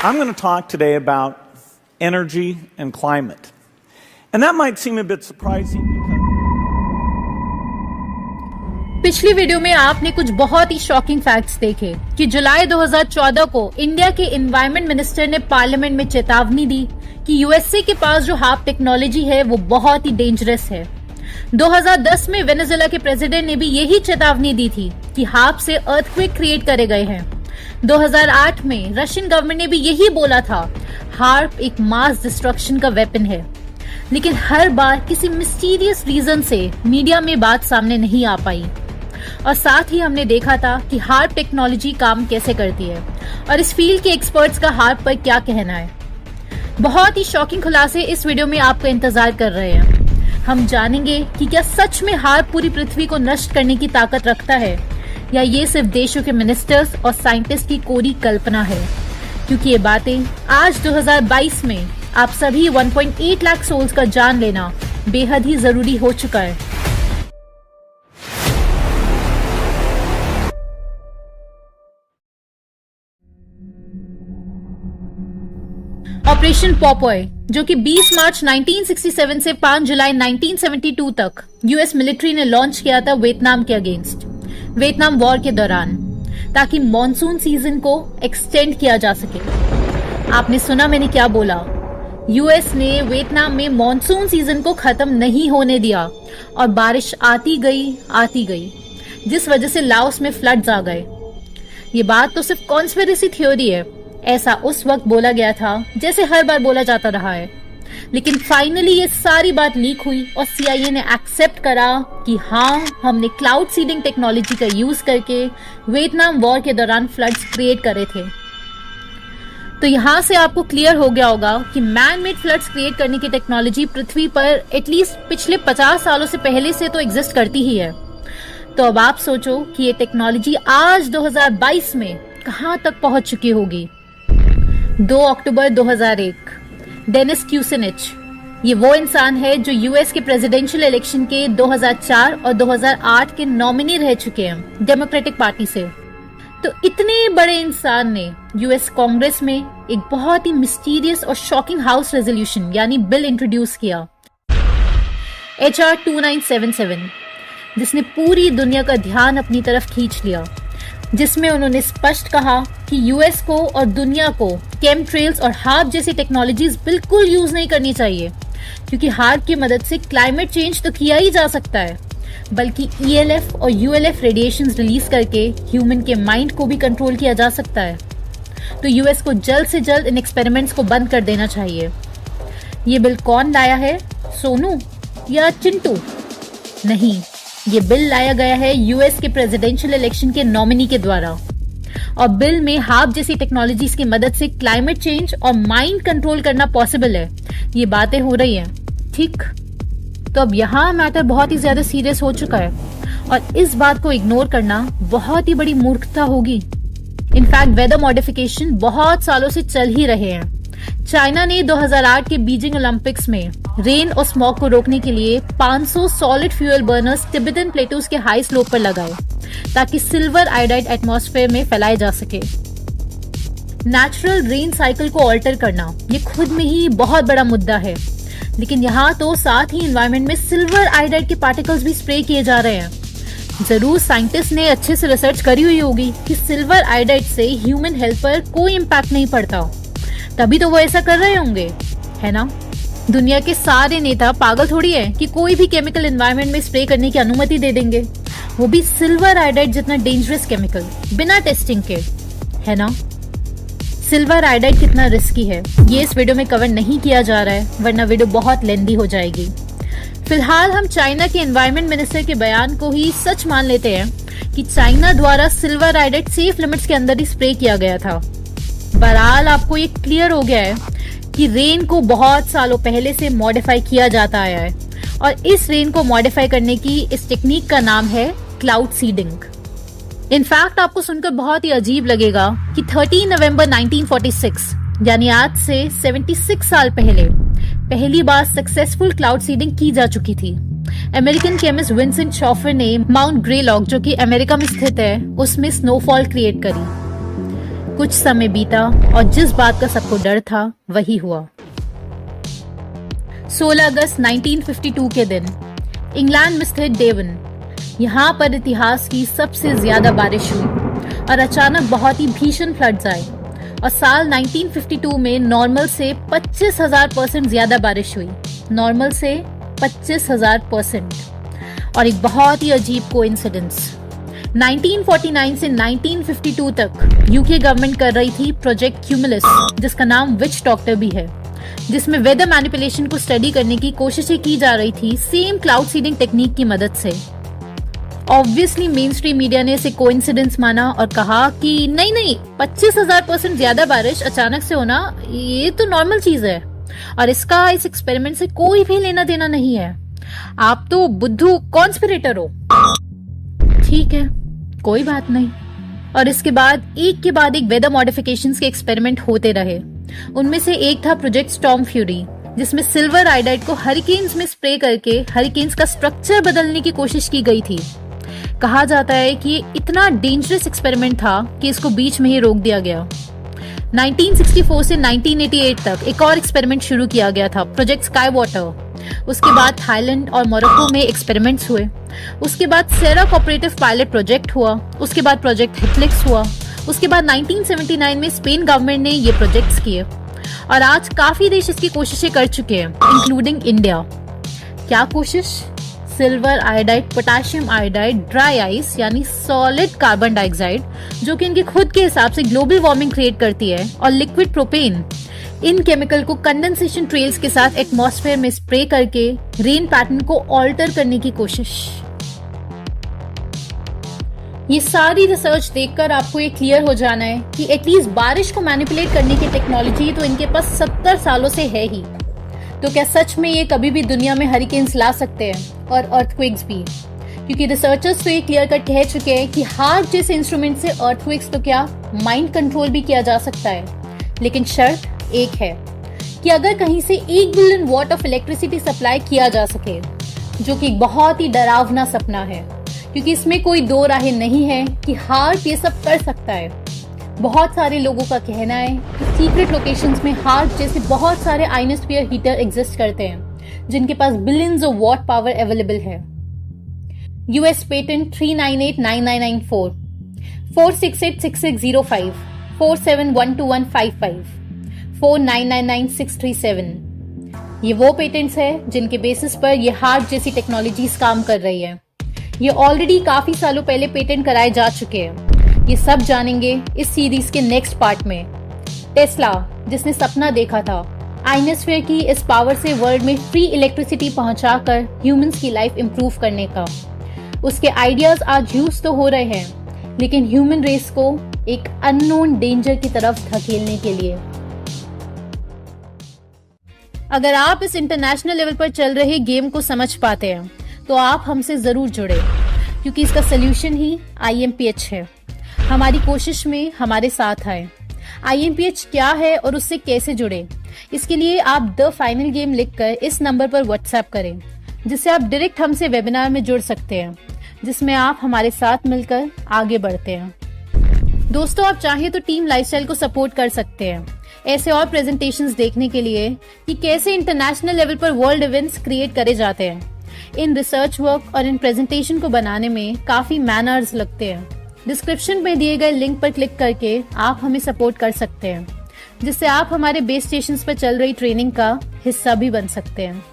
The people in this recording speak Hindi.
I'm going to talk today about energy and climate. And that might seem a bit surprising because पिछली वीडियो में आपने कुछ बहुत ही शॉकिंग फैक्ट्स देखे कि जुलाई 2014 को इंडिया के एनवायरनमेंट मिनिस्टर ने पार्लियामेंट में चेतावनी दी कि यूएसए के पास जो हार्प टेक्नोलॉजी है वो बहुत ही डेंजरस है। 2010 में वेनेजुएला के प्रेसिडेंट ने भी यही चेतावनी दी थी कि हार्प से अर्थक्वेक क्रिएट करे गए हैं। 2008 में रशियन गवर्नमेंट ने भी यही बोला था, हार्प एक मास डिस्ट्रक्शन का वेपन है। लेकिन हर बार किसी मिस्टीरियस रीजन से मीडिया में बात सामने नहीं आ पाई और साथ ही हमने देखा था कि हार्प टेक्नोलॉजी काम कैसे करती है और इस फील्ड के एक्सपर्ट्स का हार्प पर क्या कहना है। बहुत ही शॉकिंग खुलासे इस वीडियो में आपका इंतजार कर रहे हैं। हम जानेंगे कि क्या सच में हार्प पूरी पृथ्वी को नष्ट करने की ताकत रखता है या ये सिर्फ देशों के मिनिस्टर्स और साइंटिस्ट की कोरी कल्पना है, क्योंकि ये बातें आज 2022 में आप सभी 1.8 लाख सोल्स का जान लेना बेहद ही जरूरी हो चुका है। ऑपरेशन पॉपॉय, जो कि 20 मार्च 1967 से 5 जुलाई 1972 तक यूएस मिलिट्री ने लॉन्च किया था वियतनाम के अगेंस्ट, वियतनाम वॉर के दौरान, ताकि मॉनसून सीजन को एक्सटेंड किया जा सके। आपने सुना मैंने क्या बोला? यूएस ने वियतनाम में मॉनसून सीजन को खत्म नहीं होने दिया और बारिश आती गई, जिस वजह से लाओस में फ्लड्स आ गए। ये बात तो सिर्फ कॉन्स्पिरेसी थ्योरी है, ऐसा उस वक्त बोला गया था जैसे हर बार बोला जाता रहा है। लेकिन फाइनली ये सारी बात लीक हुई और सीआईए ने एक्सेप्ट करा कि हाँ, हमने क्लाउड सीडिंग टेक्नोलॉजी का यूज करके वियतनाम वॉर के दौरान फ्लड्स क्रिएट करे थे। तो यहाँ से आपको क्लियर हो गया होगा कि मैन मेड फ्लड्स क्रिएट करने की टेक्नोलॉजी पृथ्वी पर एटलीस्ट पिछले 50 सालों से पहले से तो एग्जिस्ट करती ही है। तो अब आप सोचो कि ये टेक्नोलॉजी आज 2022 में कहाँ तक पहुंच चुकी होगी। 2 अक्टूबर 2001, डेनिस क्यूसिनिच, ये वो इंसान है जो यूएस के प्रेसिडेंशियल इलेक्शन के 2004 और 2008 के नॉमिनी रह चुके हैं डेमोक्रेटिक पार्टी से। तो इतने बड़े इंसान ने यूएस कांग्रेस में एक बहुत ही मिस्टीरियस और शॉकिंग हाउस रेजोल्यूशन यानी बिल इंट्रोड्यूस किया, HR 2977, जिसने पूरी दुनिया का ध्यान अपनी तरफ खींच लिया, जिसमें उन्होंने स्पष्ट कहा कि यूएस को और दुनिया को केमट्रेल्स और हार्प जैसी टेक्नोलॉजीज बिल्कुल यूज नहीं करनी चाहिए, क्योंकि हार्प की मदद से क्लाइमेट चेंज तो किया ही जा सकता है, बल्कि ELF और ULF रेडिएशंस रिलीज करके ह्यूमन के माइंड को भी कंट्रोल किया जा सकता है। तो यूएस को जल्द से जल्द इन एक्सपेरिमेंट्स को बंद कर देना चाहिए। ये बिल कौन लाया है, सोनू या चिंटू? नहीं, ये बिल लाया गया है यूएस के प्रेसिडेंशियल इलेक्शन के नॉमिनी के द्वारा और बिल में हार्प जैसी टेक्नोलॉजीज की मदद से क्लाइमेट चेंज और माइंड कंट्रोल करना पॉसिबल है। ये बातें हो रही हैं, ठीक? तो अब यहाँ मैटर बहुत ही ज्यादा सीरियस हो चुका है और इस बात को इग्नोर करना बहुत ही बड़ी मूर्खता होगी। इनफैक्ट वेदर मॉडिफिकेशन बहुत सालों से चल ही रहे हैं। चाइना ने 2008 के बीजिंग ओलंपिक्स में रेन और स्मॉग को रोकने के लिए 500 solid fuel burners Tibetan plateaus के हाई स्लोप पर लगाए ताकि सिल्वर आयोडाइड एटमॉस्फेयर में फैलाए जा सके। नेचुरल रेन साइकिल को ऑल्टर करना ये खुद में ही बहुत बड़ा मुद्दा है, लेकिन यहाँ तो साथ ही एनवायरनमेंट में सिल्वर आयोडाइड के पार्टिकल्स भी स्प्रे किए जा रहे हैं। जरूर साइंटिस्ट ने अच्छे से रिसर्च करी हुई होगी कि सिल्वर आयोडाइड से ह्यूमन हेल्थ पर कोई इम्पैक्ट नहीं पड़ता, तभी तो वो ऐसा कर रहे होंगे, है ना? दुनिया के सारे नेता पागल थोड़ी है कि कोई भी केमिकल एनवायरनमेंट में स्प्रे करने की अनुमति दे देंगे, वो भी सिल्वर आयोडाइड जितना डेंजरस केमिकल, बिना टेस्टिंग के, है ना? सिल्वर आयोडाइड कितना रिस्की है ये इस वीडियो में कवर नहीं किया जा रहा है, वरना वीडियो बहुत लेंदी हो जाएगी। फिलहाल हम चाइना के एनवायरनमेंट मिनिस्टर के बयान को ही सच मान लेते हैं कि चाइना द्वारा सिल्वर आयोडाइड सेफ लिमिट्स के अंदर ही स्प्रे किया गया था। बहरहाल आपको ये क्लियर हो गया है कि रेन को बहुत सालों पहले से मॉडिफाई किया जाता आया है और इस रेन को मॉडिफाई करने की इस टेक्निक का नाम है क्लाउड सीडिंग। इनफैक्ट आपको सुनकर बहुत ही अजीब लगेगा कि 13 नवंबर 1946 यानी आज से 76 साल पहले पहली बार सक्सेसफुल क्लाउड सीडिंग की जा चुकी थी। अमेरिकन केमिस्ट विंसेंट शॉफर ने माउंट ग्रेलॉक, जो कि अमेरिका में स्थित है, उसमें स्नोफॉल क्रिएट करी। कुछ समय बीता और जिस बात का सबको डर था वही हुआ। 16 अगस्त 1952 के दिन इंग्लैंड में स्थित डेवन, यहाँ पर इतिहास की सबसे ज्यादा बारिश हुई और अचानक बहुत ही भीषण फ्लड्स आए और साल 1952 में नॉर्मल से 25,000% ज्यादा बारिश हुई। नॉर्मल से 25,000%। और एक बहुत ही अजीब कोइंसिडेंस, 1949 से 1952 तक यूके गवर्नमेंट कर रही थी प्रोजेक्ट क्यूमुलस, जिसका नाम विच डॉक्टर भी है, जिसमें वेदर मैनिपुलेशन को स्टडी करने की कोशिशें की जा रही थी सेम क्लाउड सीडिंग टेक्निक की मदद से। ऑब्वियसली मेन स्ट्रीम मीडिया ने इसे कोइंसिडेंस माना और कहा कि नहीं 25,000% ज्यादा बारिश अचानक से होना ये तो नॉर्मल चीज है और इसका इस एक्सपेरिमेंट से कोई भी लेना देना नहीं है, आप तो बुद्धू कॉन्स्पिरेटर हो। ठीक है, कोई बात नहीं। और इसके बाद एक वेदर मॉडिफिकेशंस के एक्सपेरिमेंट होते रहे। उनमें से एक था प्रोजेक्ट स्टॉर्म फ्यूरी, जिसमें सिल्वर आयोडाइड को हरिकेन्स में स्प्रे करके हरिकेन्स का स्ट्रक्चर बदलने की कोशिश की गई थी। कहा जाता है कि ये इतना डेंजरस एक्सपेरिमेंट था कि इसको बीच में ही रोक दिया गया। 1964 से 1988 तक एक और एक्सपेरिमेंट शुरू किया गया था, प्रोजेक्ट स्काई वाटर। उसके बाद थाईलैंड और मोरक्को में एक्सपेरिमेंट्स हुए। उसके बाद सेरा कोऑपरेटिव पायलट प्रोजेक्ट हुआ। उसके बाद प्रोजेक्ट हिटलिक्स हुआ। उसके बाद 1979 में स्पेन गवर्नमेंट ने ये प्रोजेक्ट्स किए और आज काफी देश इसकी कोशिशें कर चुके हैं, इंक्लूडिंग इंडिया। क्या कोशिश? Silver iodide, potassium iodide, dry ice यानी सॉलिड कार्बन डाइऑक्साइड, जो कि इनके खुद के हिसाब से ग्लोबल वार्मिंग क्रिएट करती है, और लिक्विड प्रोपेन, इन केमिकल को कंडेंसेशन ट्रेल्स के साथ एटमॉस्फेयर में स्प्रे करके रेन पैटर्न को ऑल्टर करने की कोशिश। ये सारी रिसर्च देखकर आपको ये क्लियर हो जाना है कि एटलीस्ट बारिश को मैनिपुलेट करने की टेक्नोलॉजी तो इनके पास 70 सालों से है ही। तो क्या सच में ये कभी भी दुनिया में हरिकेन्स ला सकते हैं और अर्थक्वेक्स भी? क्योंकि रिसर्चर्स तो ये क्लियर कट कह चुके हैं कि हार्ट जैसे इंस्ट्रूमेंट से अर्थक्वेक्स तो क्या माइंड कंट्रोल भी किया जा सकता है, लेकिन शर्त एक है कि अगर कहीं से 1 billion what of electricity supply किया जा सके, जो कि एक बहुत ही डरावना सपना है, क्योंकि इसमें कोई दो राहें नहीं है कि हार्ट ये सब कर सकता है। बहुत सारे लोगों का कहना है कि सीक्रेट लोकेशंस में हार्ट जैसे बहुत सारे आयनोस्फीयर हीटर एग्जिस्ट करते हैं, जिनके पास billions of watt power available है। यूएस पेटेंट 3989994, 4686605, 47121155, 4999637, ये वो पेटेंट्स है जिनके बेसिस पर ये हार्ट जैसी टेक्नोलॉजीज काम कर रही है। ये ऑलरेडी काफी सालों पहले पेटेंट कराए जा चुके हैं। ये सब जानेंगे इस सीरीज के नेक्स्ट पार्ट में। टेस्ला, जिसने सपना देखा था आयनोस्फीयर की इस पावर से वर्ल्ड में फ्री इलेक्ट्रिसिटी पहुंचाकर ह्यूमंस की लाइफ इंप्रूव करने का, उसके आइडियाज आज यूज तो हो रहे हैं, लेकिन ह्यूमन रेस को एक अननोन डेंजर की तरफ धकेलने के लिए। अगर आप इस इंटरनेशनल लेवल पर चल रहे गेम को समझ पाते हैं तो आप हमसे जरूर जुड़े, क्योंकि इसका सोल्यूशन ही IMPH है। हमारी कोशिश में हमारे साथ आए। IMPH क्या है और उससे कैसे जुड़े, इसके लिए आप द फाइनल गेम लिखकर इस नंबर पर व्हाट्सएप करें, जिससे आप डायरेक्ट हमसे वेबिनार में जुड़ सकते हैं, जिसमें आप हमारे साथ मिलकर आगे बढ़ते हैं। दोस्तों, आप चाहें तो टीम लाइफस्टाइल को सपोर्ट कर सकते हैं ऐसे और प्रेजेंटेशंस देखने के लिए कि कैसे इंटरनेशनल लेवल पर वर्ल्ड इवेंट्स क्रिएट करे जाते हैं। इन रिसर्च वर्क और इन प्रेजेंटेशन को बनाने में काफी मैनर्स लगते हैं। डिस्क्रिप्शन में दिए गए लिंक पर क्लिक करके आप हमें सपोर्ट कर सकते हैं, जिससे आप हमारे बेस स्टेशंस पर चल रही ट्रेनिंग का हिस्सा भी बन सकते हैं।